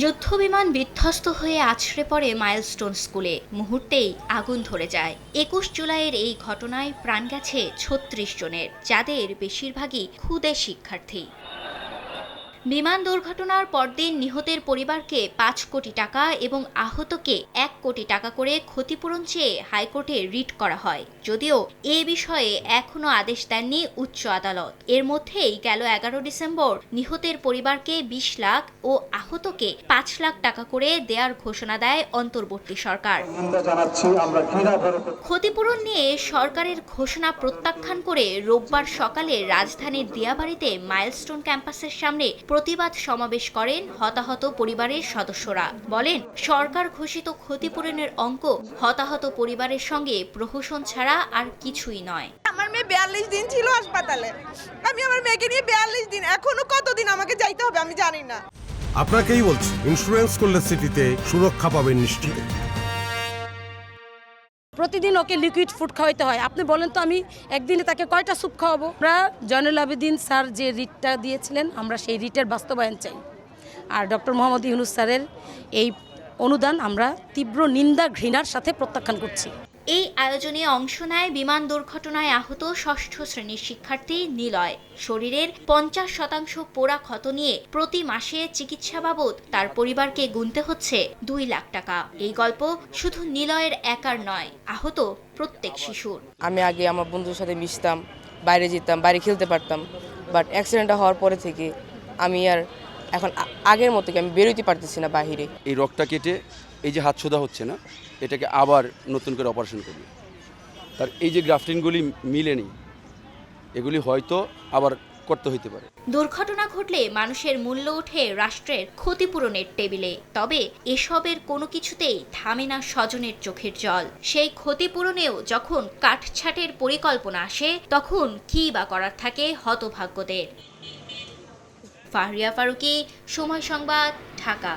যুদ্ধবিমান বিধ্বস্ত হয়ে আছড়ে পড়ে মাইলস্টোন স্কুলে, মুহূর্তেই আগুন ধরে যায়। ২১ জুলাইয়ের এই ঘটনায় প্রাণ গেছে ৩৬ জনের, যাদের বেশিরভাগই ক্ষুদে শিক্ষার্থী। বিমান দুর্ঘটনার পরদিন নিহতের পরিবারকে ৫ কোটি টাকা এবং আহতকে ১ কোটি টাকা করে ক্ষতিপূরণ চেয়ে হাইকোর্টে রিট করা হয়, যদিও এ বিষয়ে এখনও আদেশ দেননি উচ্চ আদালত। এর মধ্যেই গেল ১১ ডিসেম্বর নিহতের পরিবারকে ২০ লাখ ও আহতকে ৫ লাখ টাকা করে দেয়ার ঘোষণা দেয় অন্তর্বর্তী সরকার। ক্ষতিপূরণ নিয়ে সরকারের ঘোষণা প্রত্যাখ্যান করে রোববার সকালে রাজধানীর দিয়াবাড়িতে মাইলস্টোন ক্যাম্পাসের সামনে প্রতিবাদ সমাবেশ করেন হতাহত পরিবারের সদস্যরা। বলেন, সরকার ঘোষিত ক্ষতিপূরণের অঙ্ক হতাহত পরিবারের সঙ্গে প্রহসন ছাড়া আর কিছুই নয়। আমার মেয়ে ৪২ দিন ছিল হাসপাতালে। আমি আমার মেয়েকে নিয়ে ৪২ দিন, এখনো কতদিন আমাকে যাইতে হবে আমি জানি না। আপনাকেই বলছি, ইন্স্যুরেন্স করলে সিটিতে সুরক্ষা পাবেন নিশ্চিত। প্রতিদিন ওকে লিকুইড ফুড খাওয়াইতে হয়। আপনি বলেন তো আমি একদিনে তাকে কয়টা স্যুপ খাওয়াবো? আমরা জয়নুল আবেদিন স্যার যে রিটটা দিয়েছিলেন, আমরা সেই রিটের বাস্তবায়ন চাই। আর ডক্টর মোহাম্মদ ইউনূস স্যারের এই অনুদান আমরা তীব্র নিন্দা ঘৃণার সাথে প্রত্যাখ্যান করছি। এই আয়োজনে অংশ নেয় বিমান দুর্ঘটনায় আহত ষষ্ঠ শ্রেণীর শিক্ষার্থী নিলয়। শরীরের ৫০% পোড়া ক্ষত নিয়ে প্রতি মাসে চিকিৎসা বাবদ তার পরিবারকে গুনতে হচ্ছে ২ লাখ টাকা। এই গল্প শুধু নিলয়ের একার নয়, আহত প্রত্যেক শিশুর। আমি আগে আমার বন্ধুদের সাথে মিশতাম, বাইরে যেতাম, বাইরে খেলতে পারতাম, বাট অ্যাক্সিডেন্টটা হওয়ার পরে থেকে আমি আর এখন আগের মতো আমি বেরোতে পারতেছি না বাহিরে। এই রগটা কেটে এই যে হাত সোজা হচ্ছে না, এটাকে আবার নতুন করে অপারেশন করবে। তার এই যে গ্রাফটিনগুলি মিলেনি, এগুলি হয়তো আবার করতে হইতে পারে। দুর্ঘটনা ঘটলে মানুষের মূল্য ওঠে রাষ্ট্রের ক্ষতিপূরণের টেবিলে। তবে এসবের কোনো কিছুতেই থামে না স্বজনের চোখের জল। সেই ক্ষতিপূরণেও যখন কাটছাঁটের পরিকল্পনা আসে, তখন কী বা করার থাকে হতভাগ্যদের। ফাহরিয়া ফারুকী, সময় সংবাদ, ঢাকা।